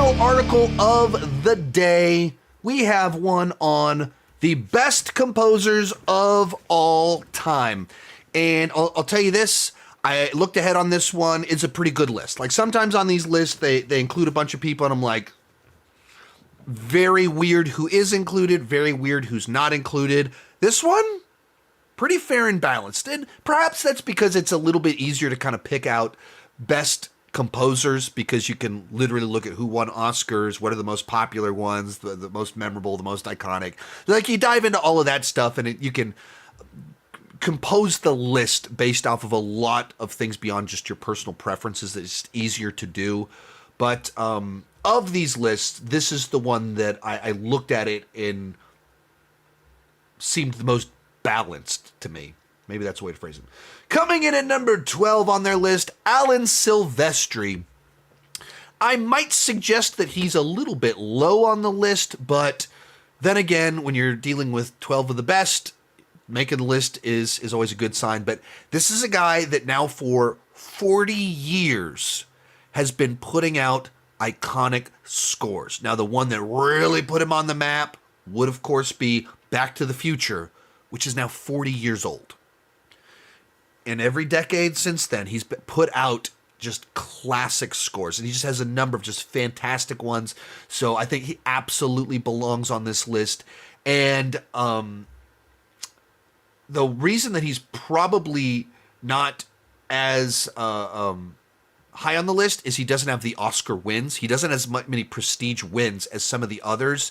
final article of the day. We have one on the best composers of all time. And I'll tell you this, I looked ahead on this one. It's a pretty good list. Like sometimes on these lists, they include a bunch of people and I'm like, very weird who is included, very weird who's not included. This one, pretty fair and balanced. And perhaps that's because it's a little bit easier to kind of pick out best composers because you can literally look at who won Oscars, what are the most popular ones, the most memorable, the most iconic. Like you dive into all of that stuff and you can compose the list based off of a lot of things beyond just your personal preferences. It's easier to do. But of these lists, this is the one that I looked at it and seemed the most balanced to me. Maybe that's a way to phrase it. Coming in at number 12 on their list, Alan Silvestri. I might suggest that he's a little bit low on the list, but then again, when you're dealing with 12 of the best, making the list is always a good sign. But this is a guy that now for 40 years has been putting out iconic scores. Now, the one that really put him on the map would, of course, be Back to the Future, which is now 40 years old. And every decade since then, he's put out just classic scores. And he just has a number of just fantastic ones. So I think he absolutely belongs on this list. And the reason that he's probably not as high on the list is he doesn't have the Oscar wins. He doesn't have as many prestige wins as some of the others.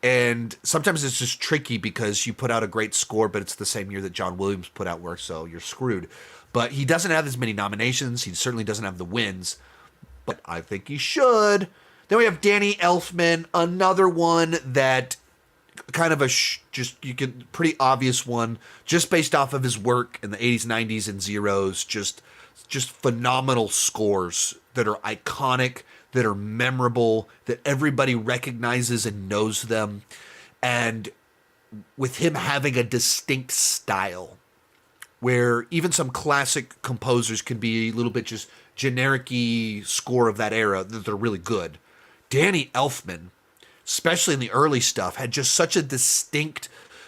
And sometimes it's just tricky because you put out a great score, but it's the same year that John Williams put out work, so you're screwed. But he doesn't have as many nominations. He certainly doesn't have the wins, but I think he should. Then we have Danny Elfman, another one that kind of pretty obvious one, just based off of his work in the 80s, 90s, and zeros. Just phenomenal scores that are iconic, that are memorable, that everybody recognizes and knows them. And with him having a distinct style, where even some classic composers can be a little bit just generic-y score of that era, that they're really good. Danny Elfman, especially in the early stuff, had just such a distinct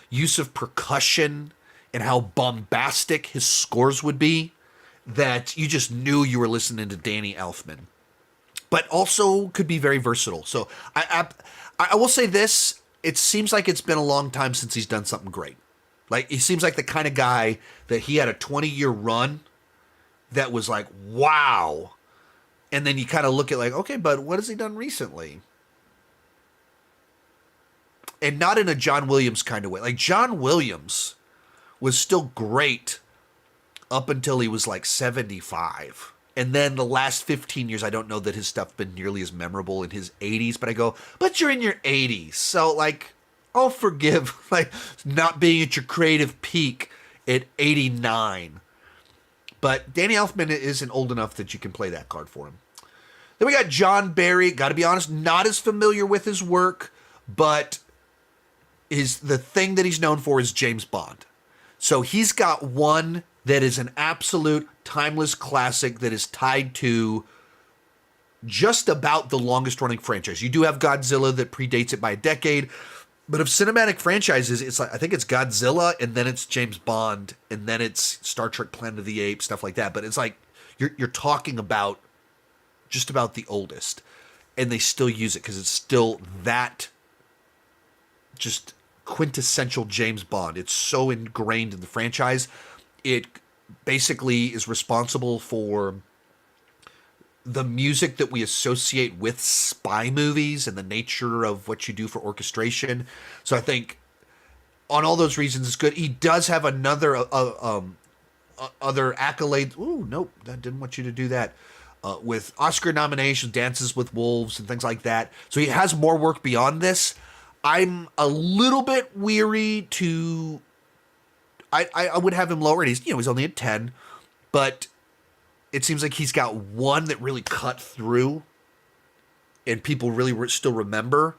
use of percussion and how bombastic his scores would be that you just knew you were listening to Danny Elfman. But also could be very versatile. So I will say this, it seems like it's been a long time since he's done something great. Like, he seems like the kind of guy that he had a 20-year run that was like, wow. And then you kind of look at like, okay, but what has he done recently? And not in a John Williams kind of way. Like, John Williams was still great up until he was like 75. And then the last 15 years, I don't know that his stuff been nearly as memorable in his 80s, but I go, but you're in your 80s. So, like, I'll forgive, like, not being at your creative peak at 89. But Danny Elfman isn't old enough that you can play that card for him. Then we got John Barry. Got to be honest, not as familiar with his work, but the thing that he's known for is James Bond. So he's got one that is an absolute timeless classic that is tied to just about the longest running franchise. You do have Godzilla that predates it by a decade, but of cinematic franchises, it's like, I think it's Godzilla, and then it's James Bond, and then it's Star Trek Planet of the Apes, stuff like that. But it's like you're talking about just about the oldest, and they still use it because it's still that just quintessential James Bond. It's so ingrained in the franchise. It basically is responsible for the music that we associate with spy movies and the nature of what you do for orchestration. So I think on all those reasons, it's good. He does have another other accolade. Ooh, nope, I didn't want you to do that. With Oscar nominations, Dances with Wolves, and things like that. So he has more work beyond this. I'm a little bit weary to... I would have him lower. He's only at 10, but it seems like he's got one that really cut through and people really still remember.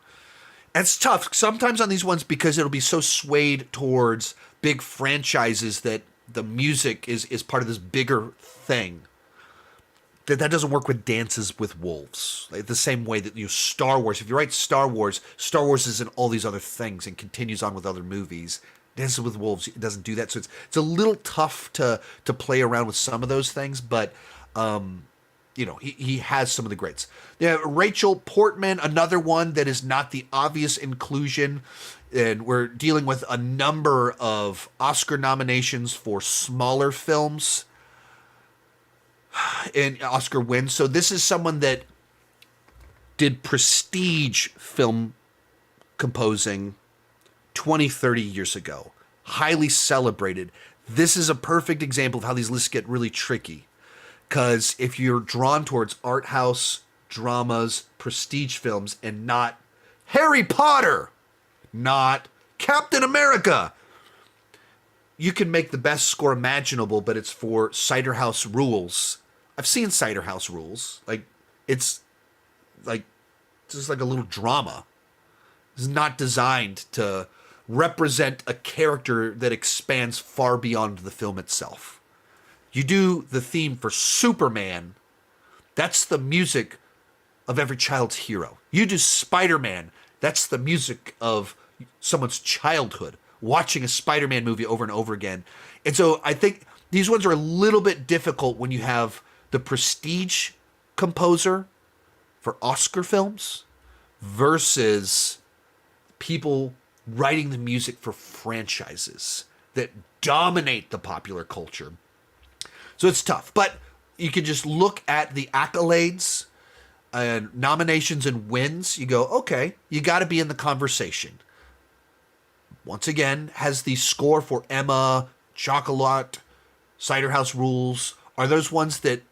And it's tough sometimes on these ones because it'll be so swayed towards big franchises that the music is part of this bigger thing. that doesn't work with Dances with Wolves. Like the same way that Star Wars. If you write Star Wars is in all these other things and continues on with other movies. Dances with Wolves, it doesn't do that. So it's a little tough to play around with some of those things, but he has some of the greats. Yeah, Rachel Portman, another one that is not the obvious inclusion. And we're dealing with a number of Oscar nominations for smaller films and Oscar wins. So this is someone that did prestige film composing 20, 30 years ago. Highly celebrated. This is a perfect example of how these lists get really tricky. Because if you're drawn towards art house, dramas, prestige films, and not Harry Potter, not Captain America, you can make the best score imaginable, but it's for Cider House Rules. I've seen Cider House Rules. It's just like a little drama. It's not designed to represent a character that expands far beyond the film itself. You do the theme for Superman, that's the music of every child's hero. You do Spider-Man, that's the music of someone's childhood, watching a Spider-Man movie over and over again. And so I think these ones are a little bit difficult when you have the prestige composer for Oscar films versus people writing the music for franchises that dominate the popular culture. So it's tough, but you can just look at the accolades and nominations and wins. You go, okay, you got to be in the conversation. Once again, has the score for Emma, Chocolat, Cider House Rules. Are those ones that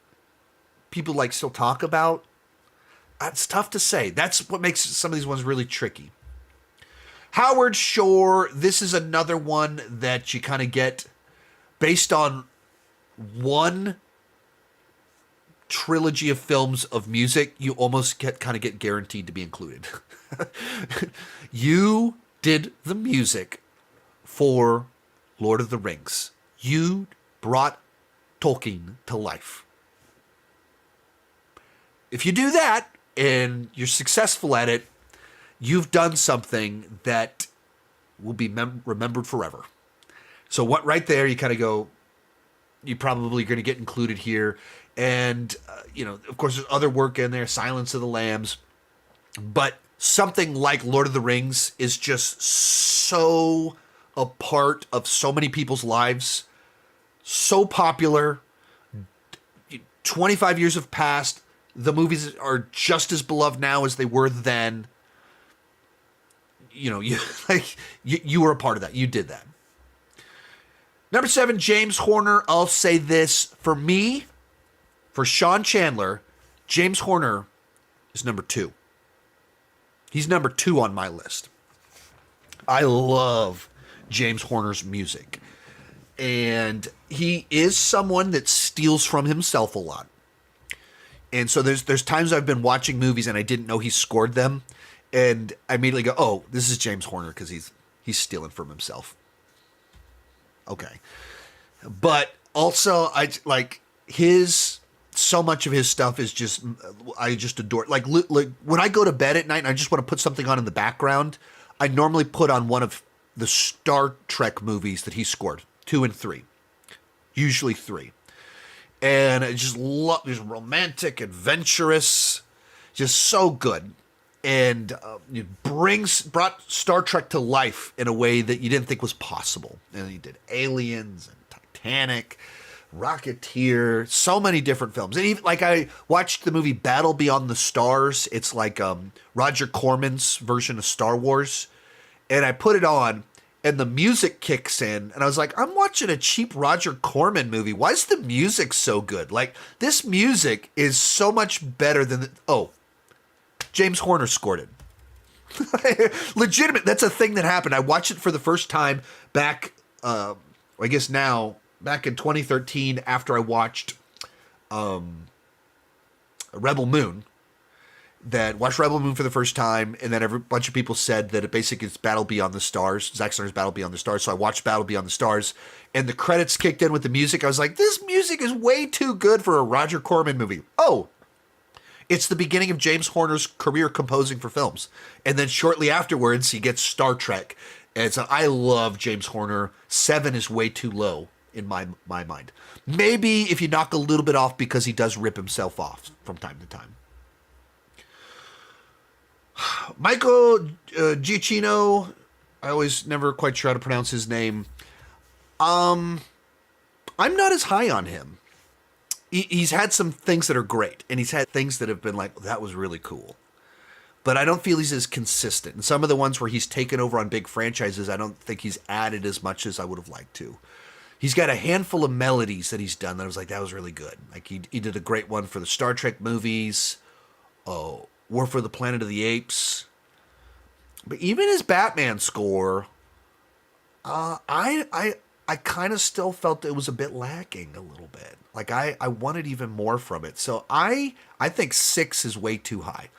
people still talk about? It's tough to say. That's what makes some of these ones really tricky. Howard Shore, this is another one that you kind of get based on one trilogy of films of music. You almost get guaranteed to be included. You did the music for Lord of the Rings. You brought Tolkien to life. If you do that and you're successful at it, you've done something that will be remembered forever. So what right there, you kind of go, you're probably going to get included here. And, of course, there's other work in there, Silence of the Lambs. But something like Lord of the Rings is just so a part of so many people's lives, so popular. 25 years have passed. The movies are just as beloved now as they were then. You were a part of that. You did that. Number 7, James Horner. I'll say this. For me, for Sean Chandler, James Horner is number 2. He's number 2 on my list. I love James Horner's music. And he is someone that steals from himself a lot. And so there's times I've been watching movies and I didn't know he scored them. And I immediately go, oh, this is James Horner because he's stealing from himself. Okay. But also, so much of his stuff is just, I just adore it. Like when I go to bed at night and I just want to put something on in the background, I normally put on one of the Star Trek movies that he scored, 2 and 3. Usually 3. And I just love, just romantic, adventurous, just so good. And it brought Star Trek to life in a way that you didn't think was possible. And he did Aliens and Titanic, Rocketeer, so many different films. And even I watched the movie Battle Beyond the Stars. It's like Roger Corman's version of Star Wars. And I put it on and the music kicks in. And I was like, I'm watching a cheap Roger Corman movie. Why is the music so good? This music is so much better than James Horner scored it. Legitimate. That's a thing that happened. I watched it for the first time back, back in 2013 after I watched Rebel Moon. that watched Rebel Moon for the first time, and then a bunch of people said that it basically is Battle Beyond the Stars, Zack Snyder's Battle Beyond the Stars. So I watched Battle Beyond the Stars, and the credits kicked in with the music. I was like, this music is way too good for a Roger Corman movie. Oh, it's the beginning of James Horner's career composing for films. And then shortly afterwards, he gets Star Trek. And so I love James Horner. 7 is way too low in my mind. Maybe if you knock a little bit off because he does rip himself off from time to time. Michael Giacchino, I always never quite sure how to pronounce his name. I'm not as high on him. He's had some things that are great, and he's had things that have been like, that was really cool. But I don't feel he's as consistent. And some of the ones where he's taken over on big franchises, I don't think he's added as much as I would have liked to. He's got a handful of melodies that he's done that I was like, that was really good. Like he did a great one for the Star Trek movies. Oh, War for the Planet of the Apes. But even his Batman score, I kind of still felt it was a bit lacking a little bit. Like I wanted even more from it. So I think 6 is way too high.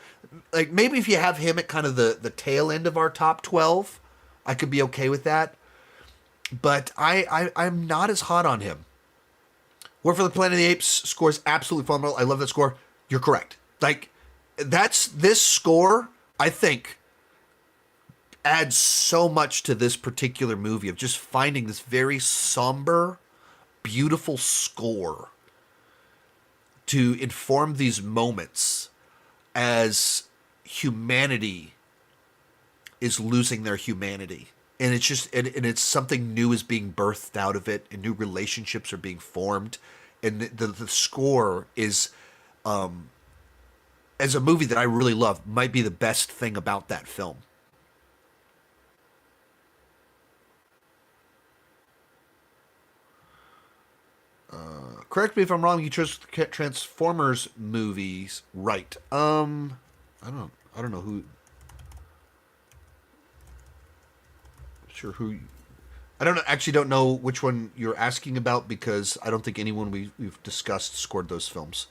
Like maybe if you have him at kind of the tail end of our top 12, I could be okay with that. But I'm not as hot on him. War for the Planet of the Apes score is absolutely phenomenal. I love that score. You're correct. Like this score, I think, adds so much to this particular movie of just finding this very somber, beautiful score to inform these moments as humanity is losing their humanity. And it's just, and it's something new is being birthed out of it, and new relationships are being formed. And the score is, as a movie that I really love, might be the best thing about that film. Correct me if I'm wrong. You chose Transformers movies, right? I don't know who. Sure who. I don't know which one you're asking about because I don't think anyone we've discussed scored those films.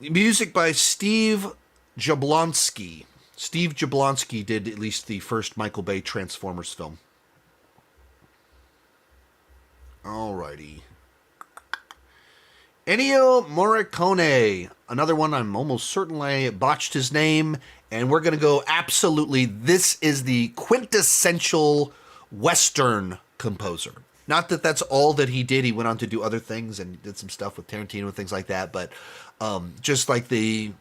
Music by Steve Jablonsky. Steve Jablonsky did at least the first Michael Bay Transformers film. Alrighty. Ennio Morricone. Another one I'm almost certain I botched his name. And we're going to go absolutely, this is the quintessential Western composer. Not that that's all that he did. He went on to do other things and did some stuff with Tarantino and things like that. But just like when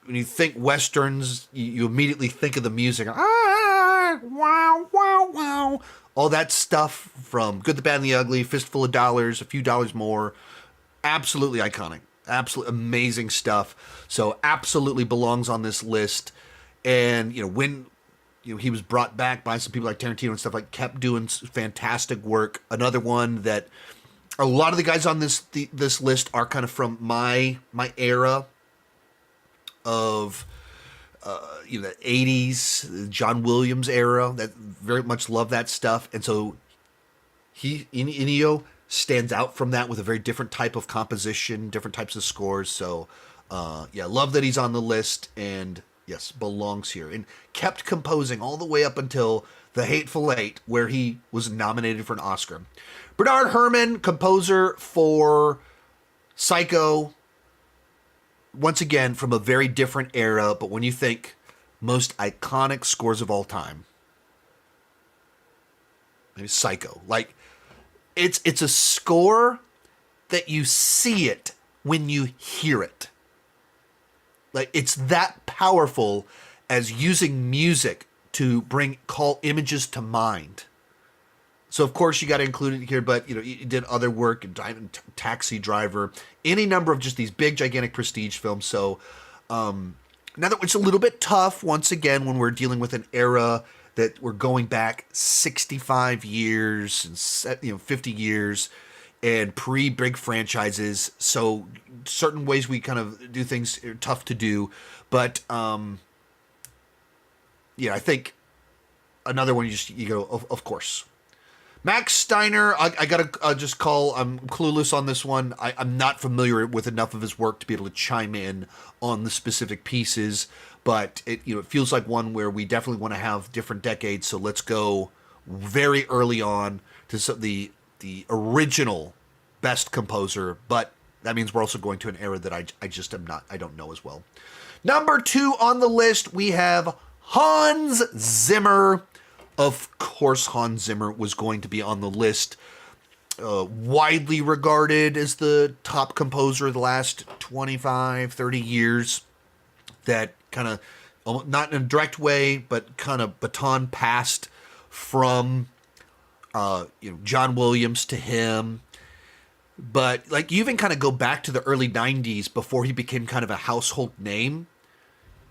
you think Westerns, you immediately think of the music. Ah, wow, wow, wow. All that stuff from Good, the Bad, and the Ugly, Fistful of Dollars, A Few Dollars More. Absolutely iconic. Absolutely amazing stuff. So absolutely belongs on this list. And, when he was brought back by some people like Tarantino and stuff, like kept doing fantastic work. Another one that a lot of the guys on this list are kind of from my era of the 80s, John Williams era, that very much love that stuff. And so Ennio stands out from that with a very different type of composition, different types of scores. So love that he's on the list, and yes, belongs here. And kept composing all the way up until The Hateful Eight, where he was nominated for an Oscar. Bernard Herrmann, composer for Psycho, once again, from a very different era, but when you think most iconic scores of all time, maybe Psycho. Like, it's a score that you see it when you hear it. Like, it's that powerful as using music to call images to mind. So, of course, you got to include it here, but, you did other work, Taxi Driver, any number of just these big, gigantic prestige films. So, now that it's a little bit tough, once again, when we're dealing with an era that we're going back 65 years and 50 years and pre-big franchises. So, certain ways we kind of do things are tough to do. But, I think another one you go, of course. Max Steiner, I gotta just call. I'm clueless on this one. I'm not familiar with enough of his work to be able to chime in on the specific pieces, but it feels like one where we definitely want to have different decades. So let's go very early on to the original best composer, but that means we're also going to an era that I just am not. I don't know as well. Number 2 on the list, we have Hans Zimmer. Of course, Hans Zimmer was going to be on the list. Widely regarded as the top composer of the last 25, 30 years. That kind of, not in a direct way, but kind of baton passed from John Williams to him. But like you even kind of go back to the early 90s before he became kind of a household name.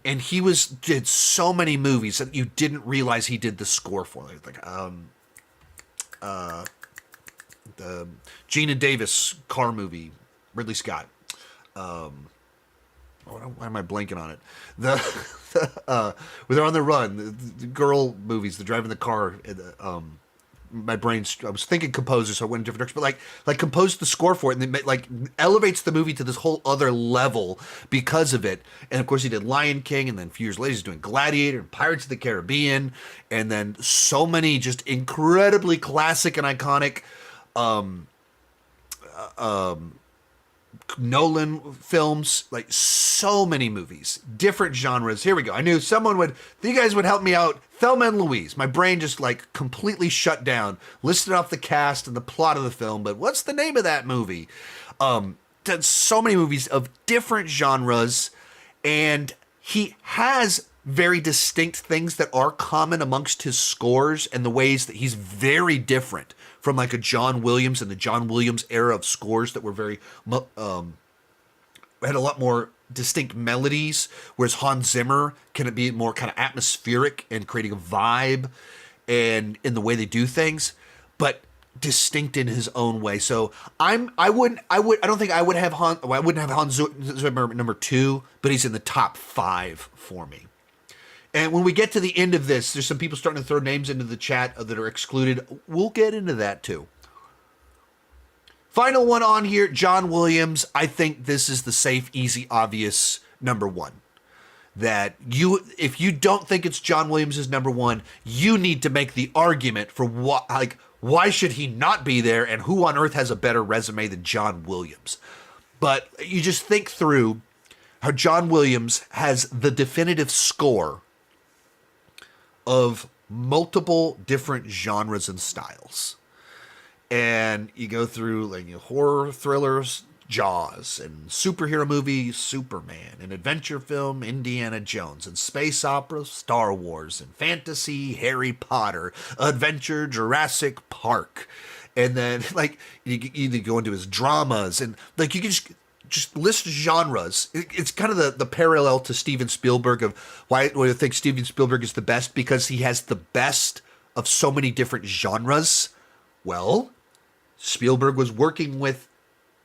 And he did so many movies that you didn't realize he did the score for. Like the Gina Davis car movie, Ridley Scott. Why am I blanking on it? Where they're on the run, the girl movies, they're driving the car. My brain's, I was thinking composer, so I went in a different direction. But like composed the score for it, and then like elevates the movie to this whole other level because of it. And of course, he did Lion King, and then a few years later, he's doing Gladiator and Pirates of the Caribbean, and then so many just incredibly classic and iconic Nolan films, like so many movies, different genres. Here we go. I knew you guys would help me out. Thelma and Louise. My brain just like completely shut down, listed off the cast and the plot of the film, but what's the name of that movie? Done so many movies of different genres, and he has very distinct things that are common amongst his scores and the ways that he's very different from like a John Williams and the John Williams era of scores that were very had a lot more distinct melodies, whereas Hans Zimmer can be more kind of atmospheric and creating a vibe and in the way they do things, but distinct in his own way. So I don't think I wouldn't have Hans Zimmer number 2, but he's in the top 5 for me. And when we get to the end of this, there's some people starting to throw names into the chat that are excluded. We'll get into that too. Final one on here, John Williams. I think this is the safe, easy, obvious number 1. That if you don't think it's John Williams' number 1, you need to make the argument for why should he not be there, and who on earth has a better resume than John Williams? But you just think through how John Williams has the definitive score of multiple different genres and styles. And you go through like horror thrillers, Jaws, and superhero movie, Superman, and adventure film, Indiana Jones, and space opera, Star Wars, and fantasy, Harry Potter, adventure, Jurassic Park. And then like you go into his dramas, and like you can just list genres. It's kind of the parallel to Steven Spielberg of why I think Steven Spielberg is the best, because he has the best of so many different genres. Well, Spielberg was working with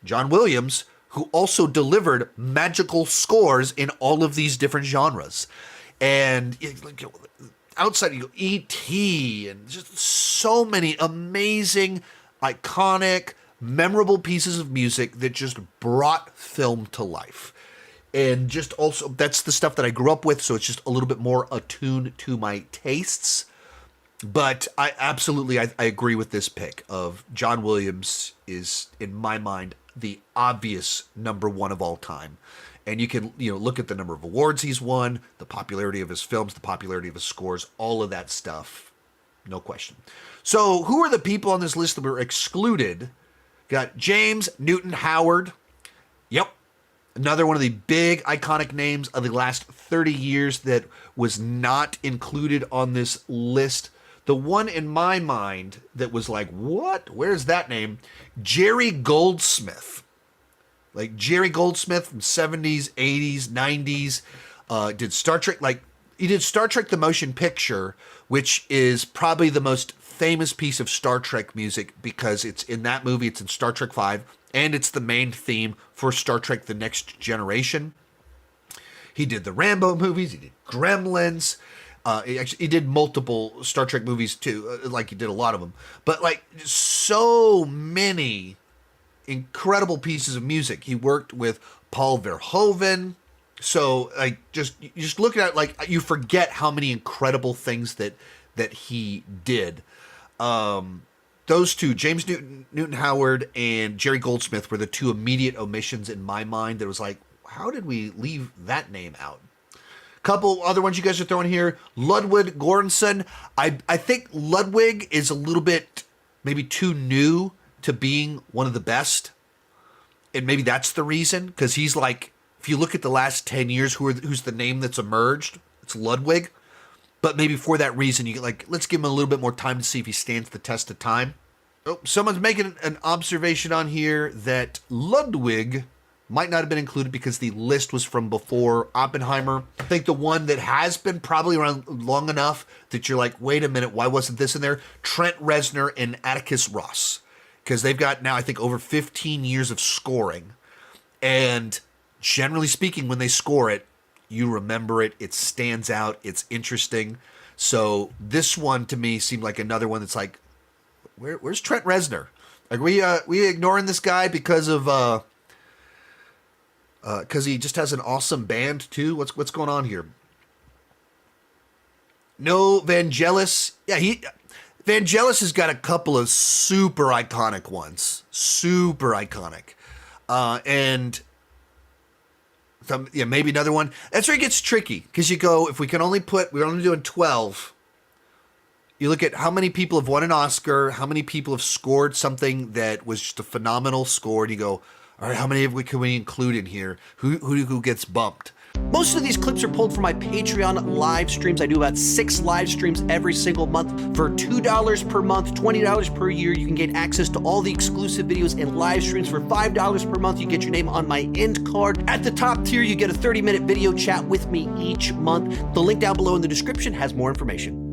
John Williams, who also delivered magical scores in all of these different genres. And outside E.T. and just so many amazing, iconic, memorable pieces of music that just brought film to life. And just also, that's the stuff that I grew up with, so it's just a little bit more attuned to my tastes. But I absolutely, I agree with this pick of John Williams is, in my mind, the obvious number 1 of all time. And you can, look at the number of awards he's won, the popularity of his films, the popularity of his scores, all of that stuff. No question. So who are the people on this list that were excluded? Got James Newton Howard. Yep. Another one of the big iconic names of the last 30 years that was not included on this list. The one in my mind that was like, what? Where's that name? Jerry Goldsmith. Like Jerry Goldsmith from 70s, 80s, 90s. Did Star Trek, he did Star Trek the Motion Picture, which is probably the most famous piece of Star Trek music because it's in that movie, it's in Star Trek V, and it's the main theme for Star Trek The Next Generation. He did the Rambo movies, he did Gremlins. He did multiple Star Trek movies too, like he did a lot of them. But like so many incredible pieces of music. He worked with Paul Verhoeven. So like you just look at it, like you forget how many incredible things that he did. Those two, James Newton Howard and Jerry Goldsmith, were the two immediate omissions in my mind. That was like, how did we leave that name out? Couple other ones you guys are throwing here. Ludwig Göransson. I think Ludwig is a little bit maybe too new to being one of the best. And maybe that's the reason. Because he's like, if you look at the last 10 years, who's the name that's emerged? It's Ludwig. But maybe for that reason, you get like, let's give him a little bit more time to see if he stands the test of time. Oh, someone's making an observation on here that Ludwig might not have been included because the list was from before Oppenheimer. I think the one that has been probably around long enough that you're like, wait a minute, why wasn't this in there? Trent Reznor and Atticus Ross. Because they've got now, I think, over 15 years of scoring. And generally speaking, when they score it, you remember it, it stands out, it's interesting. So this one to me seemed like another one that's like, where's Trent Reznor? Like we ignoring this guy because of because he just has an awesome band too. What's going on here? No, Vangelis. Yeah, Vangelis has got a couple of super iconic ones. Super iconic. And maybe another one. That's where it gets tricky. Because you go, if we're only doing 12. You look at how many people have won an Oscar, how many people have scored something that was just a phenomenal score, and you go, all right, how many can we include in here? Who gets bumped? Most of these clips are pulled from my Patreon live streams. I do about 6 live streams every single month. For $2 per month, $20 per year, you can get access to all the exclusive videos and live streams. For $5 per month, you get your name on my end card. At the top tier, you get a 30-minute video chat with me each month. The link down below in the description has more information.